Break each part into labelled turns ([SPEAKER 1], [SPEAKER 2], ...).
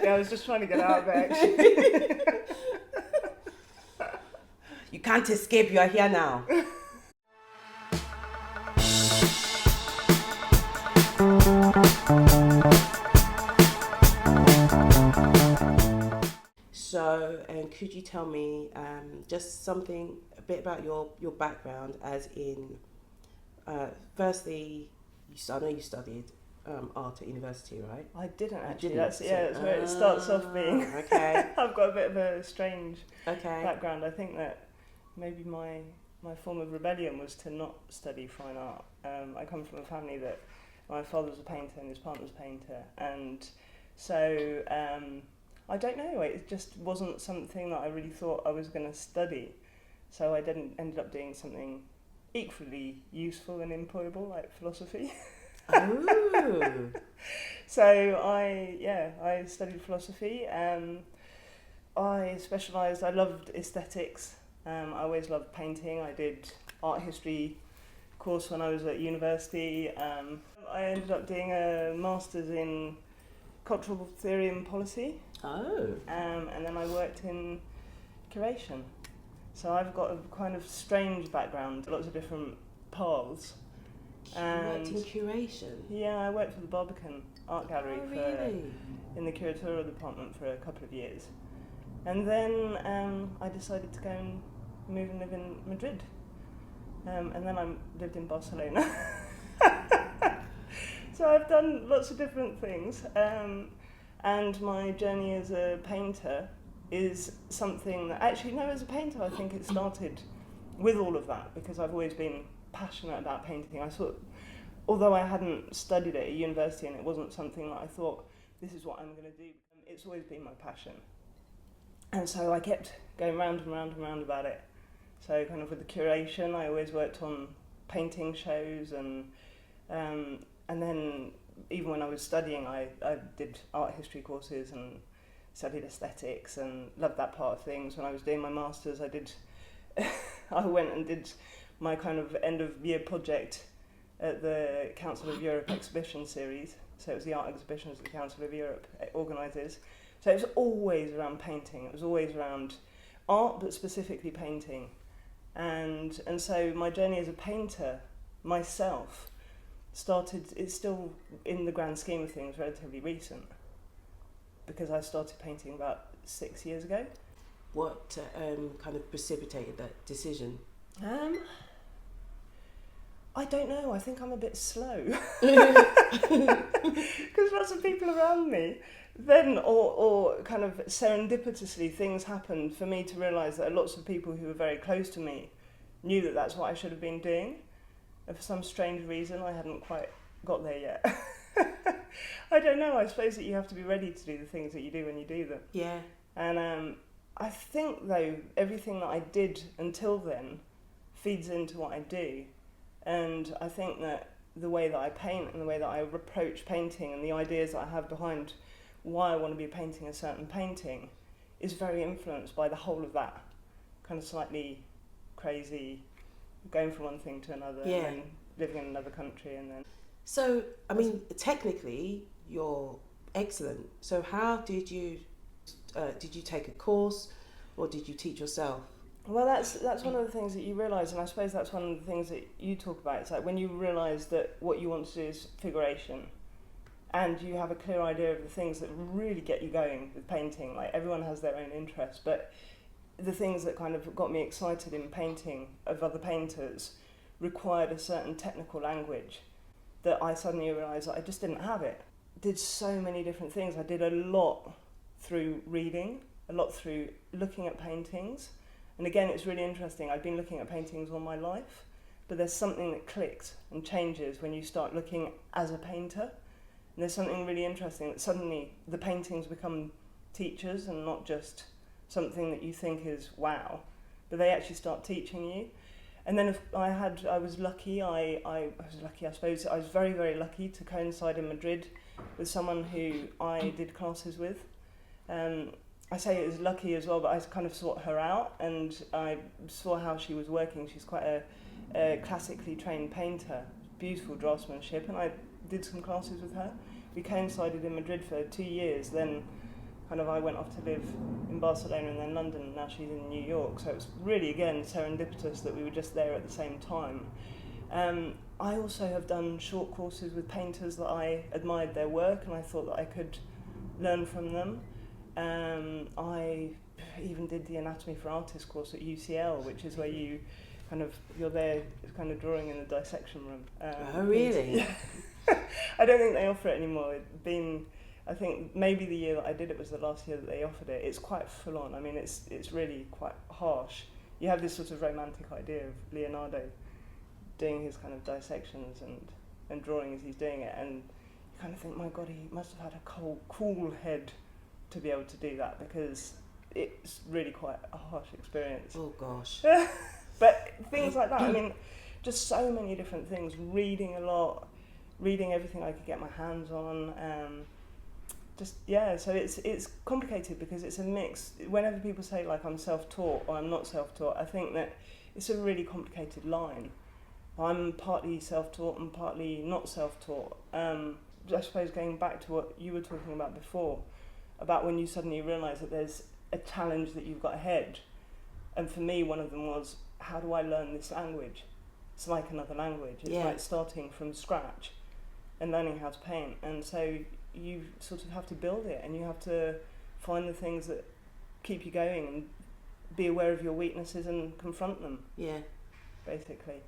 [SPEAKER 1] Yeah, I was just trying to get out of it, actually.
[SPEAKER 2] You can't escape, you are here now. So, and could you tell me just something, a bit about your background, as in, firstly, I know you studied art at university, right?
[SPEAKER 1] I didn't actually.
[SPEAKER 2] Didn't,
[SPEAKER 1] That's where it starts off being.
[SPEAKER 2] Okay.
[SPEAKER 1] I've got a bit of a strange
[SPEAKER 2] Okay.
[SPEAKER 1] background. I think that maybe my form of rebellion was to not study fine art. I come from a family that my father was a painter and his partner was a painter, and so I don't know. It just wasn't something that I really thought I was going to study. So I ended up doing something equally useful and employable, like philosophy.
[SPEAKER 2] Ooh.
[SPEAKER 1] So I studied philosophy. I specialised. I loved aesthetics. I always loved painting. I did art history course when I was at university. I ended up doing a master's in cultural theory and policy.
[SPEAKER 2] Oh.
[SPEAKER 1] And then I worked in curation. So I've got a kind of strange background, lots of different paths.
[SPEAKER 2] You worked in curation?
[SPEAKER 1] Yeah, I worked for the Barbican Art Gallery
[SPEAKER 2] really?
[SPEAKER 1] In the curatorial department for a couple of years. And then I decided to go and move and live in Madrid. And then I lived in Barcelona. So I've done lots of different things. And my journey as a painter is something that, actually, no, as a painter, I think it started with all of that, because I've always been passionate about painting. I thought, although I hadn't studied it at university and it wasn't something that I thought, this is what I'm going to do, it's always been my passion. And so I kept going round and round and round about it. So kind of with the curation, I always worked on painting shows, and then even when I was studying, I did art history courses and studied aesthetics and loved that part of things. When I was doing my masters, I went and did my kind of end of year project at the Council of Europe exhibition series. So it was the art exhibitions that the Council of Europe organises. So it was always around painting. It was always around art, but specifically painting. And so my journey as a painter myself started, it's still in the grand scheme of things relatively recent, because I started painting about 6 years ago.
[SPEAKER 2] What kind of precipitated that decision?
[SPEAKER 1] I don't know. I think I'm a bit slow. Because lots of people around me, then, or kind of serendipitously, things happened for me to realise that lots of people who were very close to me knew that that's what I should have been doing. And for some strange reason, I hadn't quite got there yet. I don't know. I suppose that you have to be ready to do the things that you do when you do them.
[SPEAKER 2] Yeah.
[SPEAKER 1] And I think, though, everything that I did until then feeds into what I do. And I think that the way that I paint and the way that I approach painting and the ideas that I have behind why I want to be painting a certain painting is very influenced by the whole of that kind of slightly crazy, going from one thing to another,
[SPEAKER 2] yeah,
[SPEAKER 1] and then living in another country, and then...
[SPEAKER 2] So, I mean, technically, you're excellent. So how did you take a course, or did you teach yourself?
[SPEAKER 1] Well, that's one of the things that you realise, and I suppose that's one of the things that you talk about. It's like when you realise that what you want to do is figuration, and you have a clear idea of the things that really get you going with painting. Like, everyone has their own interests, but the things that kind of got me excited in painting of other painters required a certain technical language that I suddenly realised that I just didn't have it. Did so many different things. I did a lot through reading, a lot through looking at paintings. And again, it's really interesting. I've been looking at paintings all my life, but there's something that clicks and changes when you start looking as a painter. And there's something really interesting that suddenly the paintings become teachers and not just something that you think is wow, but they actually start teaching you. And then I was lucky, I suppose. I was very, very lucky to coincide in Madrid with someone who I did classes with. I say it was lucky as well, but I kind of sought her out and I saw how she was working. She's quite a classically trained painter, beautiful draftsmanship, and I did some classes with her. We coincided in Madrid for 2 years. Then I went off to live in Barcelona and then London, and now she's in New York. So it was really, again, serendipitous that we were just there at the same time. I also have done short courses with painters that I admired their work and I thought that I could learn from them. I even did the Anatomy for Artists course at UCL, which is where you're there kind of drawing in the dissection room.
[SPEAKER 2] Oh, really?
[SPEAKER 1] Yeah. I don't think they offer it anymore. It'd been, I think maybe the year that I did it was the last year that they offered it. It's quite full on. I mean, it's really quite harsh. You have this sort of romantic idea of Leonardo doing his kind of dissections and drawing as he's doing it, and you kind of think, my God, he must have had a cool head to be able to do that, because it's really quite a harsh experience.
[SPEAKER 2] Oh gosh.
[SPEAKER 1] But things like that, I mean, just so many different things. Reading a lot, reading everything I could get my hands on. So it's complicated because it's a mix. Whenever people say like I'm self-taught or I'm not self-taught, I think that it's a really complicated line. I'm partly self-taught and partly not self-taught. I suppose going back to what you were talking about before, about when you suddenly realise that there's a challenge that you've got ahead. And for me, one of them was, how do I learn this language? It's like another language. It's like starting from scratch and learning how to paint. And so you sort of have to build it, and you have to find the things that keep you going and be aware of your weaknesses and confront them. Yeah. Basically.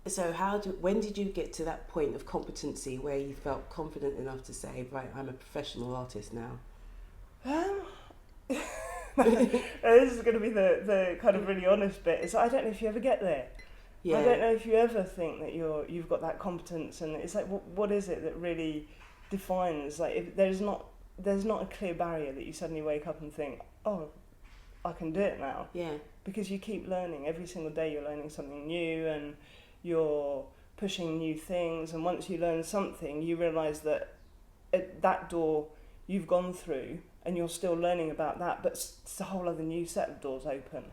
[SPEAKER 2] So when did you get to that point of competency where you felt confident enough to say, right, I'm a professional artist now?
[SPEAKER 1] This is going to be the kind of really honest bit. Is I don't know if you ever get there. Yeah. I don't know if you ever think that you've got that competence, and it's like, what is it that really defines? Like, if there's not a clear barrier that you suddenly wake up and think, oh, I can do it now. Yeah. Because you keep learning every single day. You're learning something new, and you're pushing new things. And once you learn something, you realise that at that door you've gone through, and you're still learning about that, but it's a whole other new set of doors open.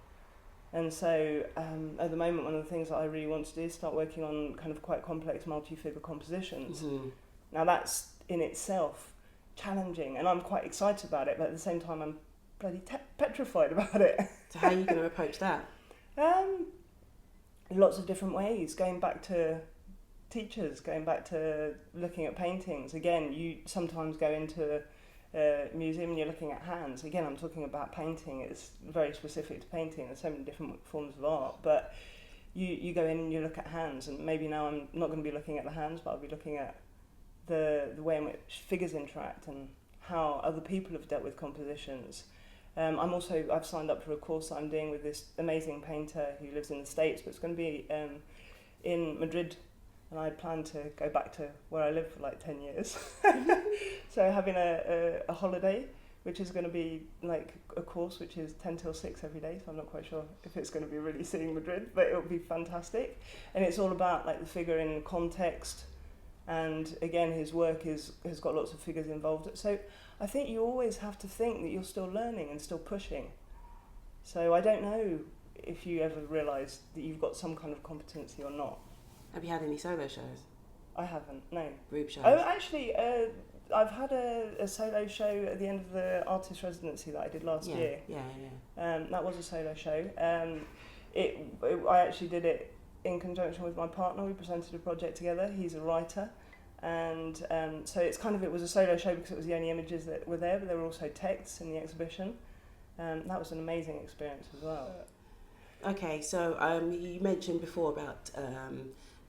[SPEAKER 1] And so at the moment, one of the things that I really want to do is start working on kind of quite complex multi-figure compositions. Mm-hmm. Now that's in itself challenging, and I'm quite excited about it, but at the same time I'm bloody petrified about it.
[SPEAKER 2] So how are you going to approach that?
[SPEAKER 1] Lots of different ways, going back to teachers, going back to looking at paintings. Again, you sometimes go into a museum and you're looking at hands. Again, I'm talking about painting. It's very specific to painting. There's so many different forms of art, but you go in and you look at hands, and maybe now I'm not going to be looking at the hands, but I'll be looking at the way in which figures interact and how other people have dealt with compositions. I've signed up for a course that I'm doing with this amazing painter who lives in the States, but it's going to be in Madrid, and I plan to go back to where I lived for like 10 years. So having a holiday, which is going to be like a course which is 10 till 6 every day, so I'm not quite sure if it's going to be really seeing Madrid, but it'll be fantastic. And it's all about like the figure in context, and again his work has got lots of figures involved. So I think you always have to think that you're still learning and still pushing. So I don't know if you ever realise that you've got some kind of competency or not.
[SPEAKER 2] Have you had any solo shows?
[SPEAKER 1] I haven't, no.
[SPEAKER 2] Group shows?
[SPEAKER 1] Oh, actually, I've had a solo show at the end of the artist residency that I did last year. Yeah. That was a solo show. I actually did it in conjunction with my partner. We presented a project together. He's a writer. And so it was a solo show because it was the only images that were there, but there were also texts in the exhibition. That was an amazing experience as well.
[SPEAKER 2] Okay, so you mentioned before about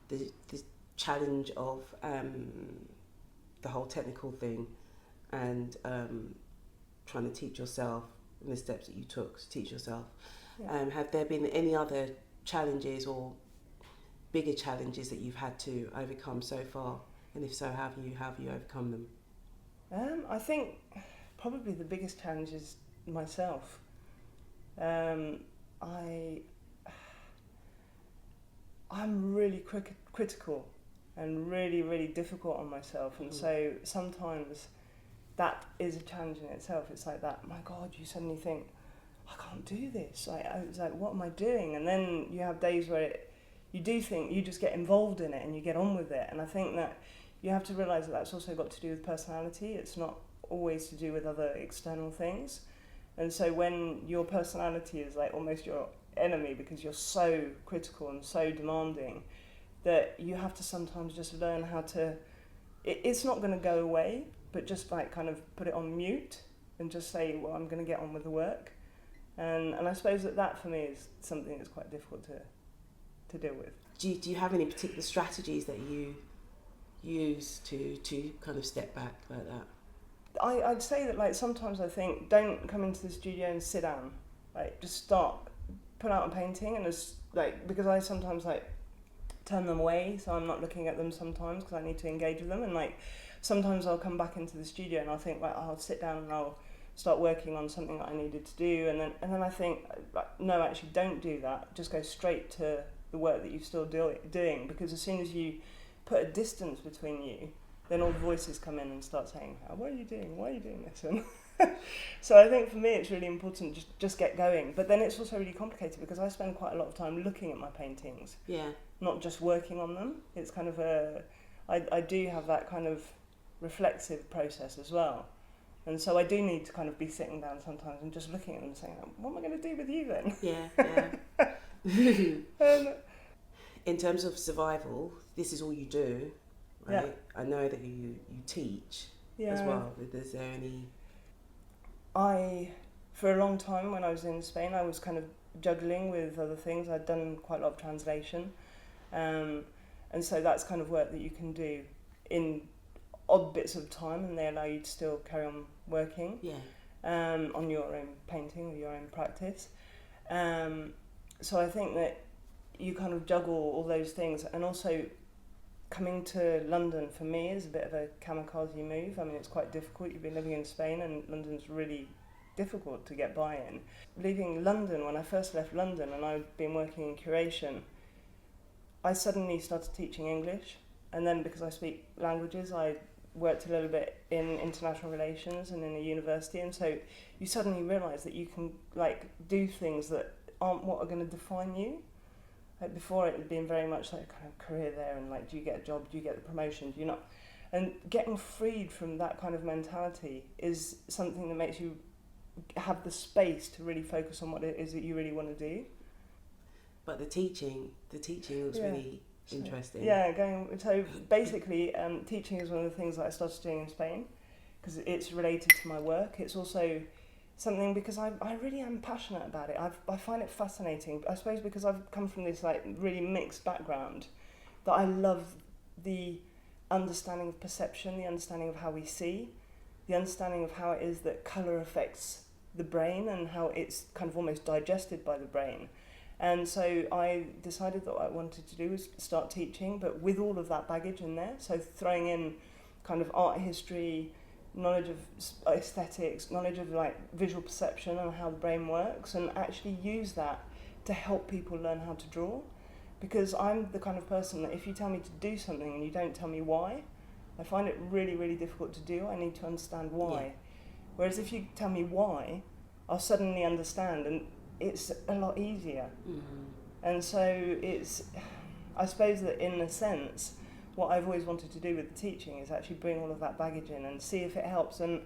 [SPEAKER 2] the challenge of the whole technical thing, and trying to teach yourself, and the steps that you took to teach yourself. Yeah. Have there been any other challenges or bigger challenges that you've had to overcome so far? And if so, how have you overcome them?
[SPEAKER 1] I think probably the biggest challenge is myself. I'm really critical and really, really difficult on myself, and so sometimes that is a challenge in itself. It's like that, my God, you suddenly think, I can't do this. It's like, what am I doing? And then you have days where you do think, you just get involved in it and you get on with it. And I think that you have to realise that that's also got to do with personality. It's not always to do with other external things. And so when your personality is like almost your enemy because you're so critical and so demanding, that you have to sometimes just learn how to, it's not going to go away, but just like kind of put it on mute and just say, well, I'm going to get on with the work. And I suppose that for me is something that's quite difficult to deal with.
[SPEAKER 2] Do you have any particular strategies that you use to kind of step back like that?
[SPEAKER 1] I'd say that like sometimes I think don't come into the studio and sit down, like just start, put out a painting, and just like, because I sometimes like turn them away, so I'm not looking at them sometimes because I need to engage with them, and like sometimes I'll come back into the studio and I'll think like, I'll sit down and I'll start working on something that I needed to do, and then I think like, no, actually don't do that, just go straight to the work that you're still doing, because as soon as you put a distance between you, then all the voices come in and start saying, oh, what are you doing? Why are you doing this? And so I think for me it's really important just get going. But then it's also really complicated because I spend quite a lot of time looking at my paintings, not just working on them. It's kind of I do have that kind of reflexive process as well. And so I do need to kind of be sitting down sometimes and just looking at them and saying, what am I going to do with you then?
[SPEAKER 2] In terms of survival, this is all you do, right? Yeah. I know that you teach as well. Is there any...
[SPEAKER 1] For a long time when I was in Spain, I was kind of juggling with other things. I'd done quite a lot of translation. And so that's kind of work that you can do in odd bits of time, and they allow you to still carry on working on your own painting or your own practice. So I think that you kind of juggle all those things, and also coming to London for me is a bit of a kamikaze move. I mean, it's quite difficult. You've been living in Spain and London's really difficult to get by in. Leaving London, when I first left London and I'd been working in curation, I suddenly started teaching English, and then because I speak languages, I worked a little bit in international relations and in a university, and so you suddenly realise that you can like do things that aren't what are going to define you. Like before, it had been very much like kind of career there, and like, do you get a job, do you get the promotion, do you not? And getting freed from that kind of mentality is something that makes you have the space to really focus on what it is that you really want to do.
[SPEAKER 2] But the teaching was really interesting.
[SPEAKER 1] So basically, teaching is one of the things that I started doing in Spain because it's related to my work. It's also something because I really am passionate about it. I find it fascinating. I suppose because I've come from this like really mixed background, that I love the understanding of perception, the understanding of how we see, the understanding of how it is that colour affects the brain and how it's kind of almost digested by the brain. And so I decided that what I wanted to do was start teaching, but with all of that baggage in there. So throwing in kind of art history, knowledge of aesthetics, knowledge of like visual perception and how the brain works, and actually use that to help people learn how to draw. Because I'm the kind of person that if you tell me to do something and you don't tell me why, I find it really, really difficult to do. I need to understand why. Yeah. Whereas if you tell me why, I'll suddenly understand, and it's a lot easier. Mm-hmm. And so it's, I suppose that in a sense, what I've always wanted to do with the teaching is actually bring all of that baggage in and see if it helps. And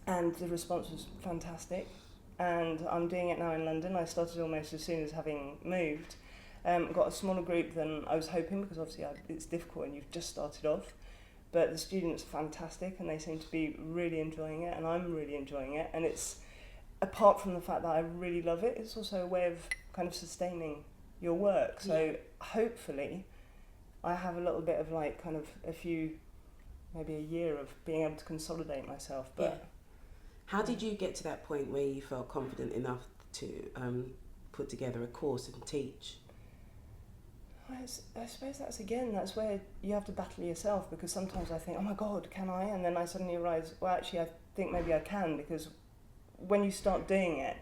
[SPEAKER 1] the response was fantastic. And I'm doing it now in London. I started almost as soon as having moved. Got a smaller group than I was hoping, because obviously it's difficult and you've just started off. But the students are fantastic and they seem to be really enjoying it, and I'm really enjoying it. And it's, apart from the fact that I really love it, it's also a way of kind of sustaining your work. So hopefully I have a little bit of like kind of maybe a year of being able to consolidate myself. But
[SPEAKER 2] how did you get to that point where you felt confident enough to put together a course and teach?
[SPEAKER 1] I suppose that's where you have to battle yourself, because sometimes I think, oh my God, can I? And then I suddenly realise, well, actually I think maybe I can, because when you start doing it,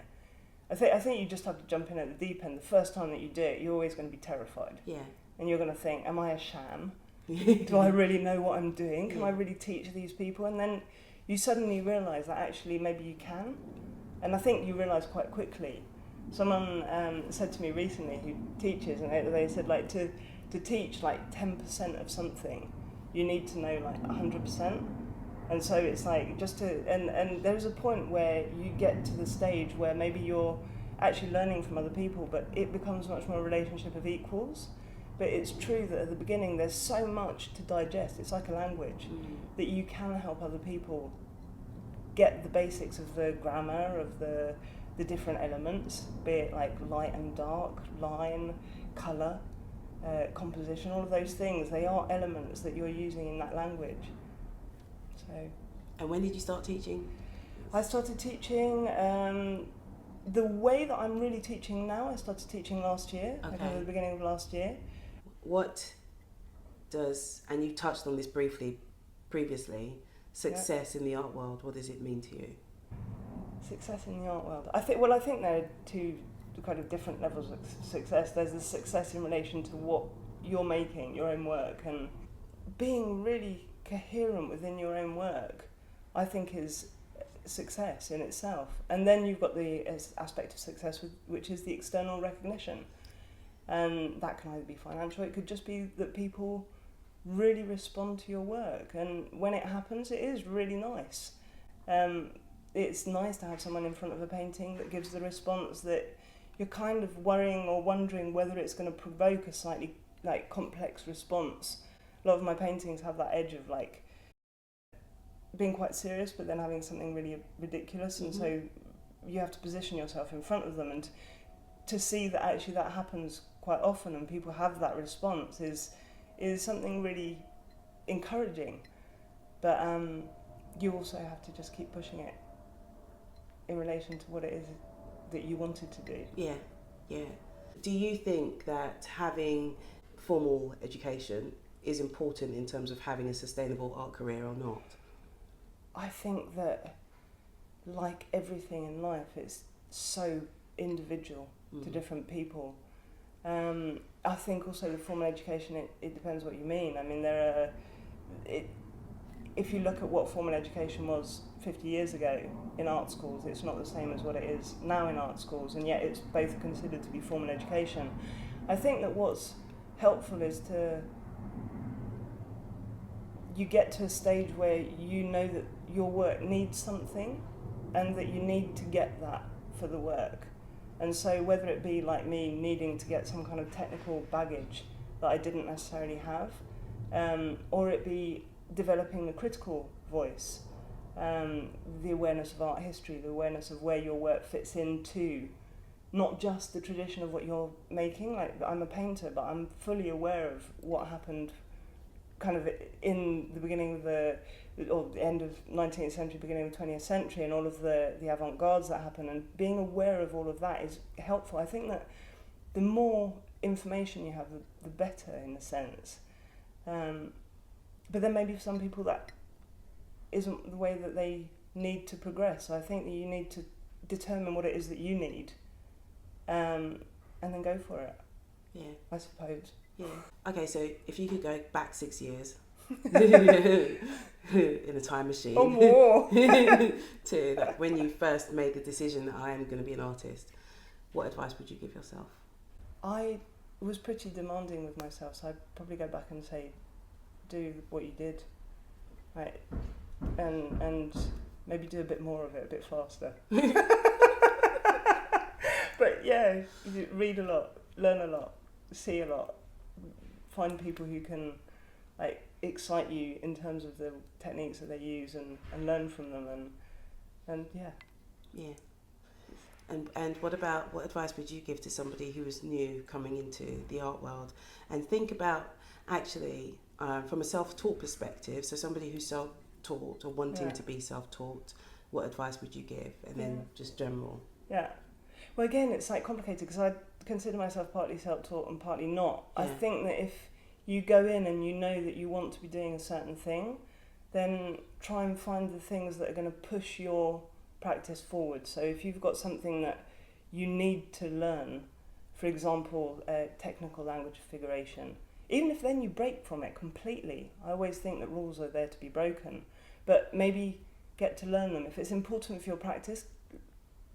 [SPEAKER 1] I think you just have to jump in at the deep end. The first time that you do it, you're always going to be terrified. Yeah. And you're going to think, am I a sham? Do I really know what I'm doing? Can I really teach these people? And then you suddenly realise that actually maybe you can. And I think you realise quite quickly. Someone said to me recently who teaches, and they said like to teach like 10% of something, you need to know like 100%. And so it's like and there's a point where you get to the stage where maybe you're actually learning from other people, but it becomes much more a relationship of equals. But it's true that at the beginning there's so much to digest. It's like a language that you can help other people get the basics of the grammar, of the different elements, be it like light and dark, line, colour, composition, all of those things. They are elements that you're using in that language. So.
[SPEAKER 2] And when did you start teaching?
[SPEAKER 1] I started teaching, the way that I'm really teaching now, I started teaching last year,
[SPEAKER 2] okay.
[SPEAKER 1] At the beginning of last year.
[SPEAKER 2] What does, and you touched on this briefly previously, success in the art world, what does it mean to you?
[SPEAKER 1] Success in the art world. I think there are two kind of different levels of success. There's the success in relation to what you're making, your own work, and being really coherent within your own work, I think is success in itself. And then you've got the aspect of success, which is the external recognition. And that can either be financial, it could just be that people really respond to your work. And when it happens, it is really nice. It's nice to have someone in front of a painting that gives the response that you're kind of worrying or wondering whether it's going to provoke a slightly like complex response. A lot of my paintings have that edge of like being quite serious but then having something really ridiculous, and so you have to position yourself in front of them, and to see that actually that happens quite often and people have that response is something really encouraging. But you also have to just keep pushing it in relation to what it is that you wanted to do.
[SPEAKER 2] Yeah. Do you think that having formal education is important in terms of having a sustainable art career or not?
[SPEAKER 1] I think that, like everything in life, it's so individual to different people. I think also the formal education, it depends what you mean. I mean, if you look at what formal education was 50 years ago in art schools, it's not the same as what it is now in art schools, and yet it's both considered to be formal education. I think that what's helpful is you get to a stage where you know that your work needs something and that you need to get that for the work. And so whether it be like me needing to get some kind of technical baggage that I didn't necessarily have, or it be developing the critical voice, the awareness of art history, the awareness of where your work fits into not just the tradition of what you're making. Like, I'm a painter, but I'm fully aware of what happened kind of in the beginning of or the end of 19th century, beginning of 20th century, and all of the avant-gardes that happened, and being aware of all of that is helpful. I think that the more information you have, the better, in a sense. But then maybe for some people that isn't the way that they need to progress. So I think that you need to determine what it is that you need, and then go for it.
[SPEAKER 2] Yeah.
[SPEAKER 1] I suppose.
[SPEAKER 2] Yeah. Okay, so if you could go back 6 years in a time machine,
[SPEAKER 1] or more,
[SPEAKER 2] to like, when you first made the decision that I am going to be an artist, what advice would you give yourself?
[SPEAKER 1] I was pretty demanding with myself, so I'd probably go back and say, do what you did, right, and maybe do a bit more of it, a bit faster. But yeah, read a lot, learn a lot, see a lot, find people who can like excite you in terms of the techniques that they use, and learn from them, and yeah.
[SPEAKER 2] And what advice would you give to somebody who is new coming into the art world, and think about actually from a self-taught perspective, so somebody who's self-taught or wanting to be self-taught, what advice would you give? And then just general.
[SPEAKER 1] Yeah. Well, again, it's like complicated because I consider myself partly self-taught and partly not. Yeah. I think that if you go in and you know that you want to be doing a certain thing, then try and find the things that are going to push your practice forward. So if you've got something that you need to learn, for example, technical language of figuration, even if then you break from it completely, I always think that rules are there to be broken, but maybe get to learn them. If it's important for your practice,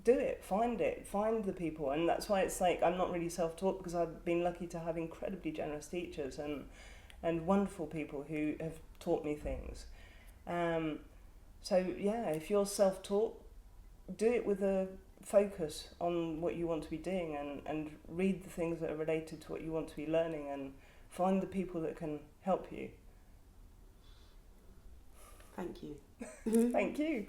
[SPEAKER 1] do it, find the people. And that's why it's like I'm not really self-taught, because I've been lucky to have incredibly generous teachers and wonderful people who have taught me things. So yeah, if you're self-taught, do it with a focus on what you want to be doing, and read the things that are related to what you want to be learning, and find the people that can help you.
[SPEAKER 2] Thank you.
[SPEAKER 1] Thank you.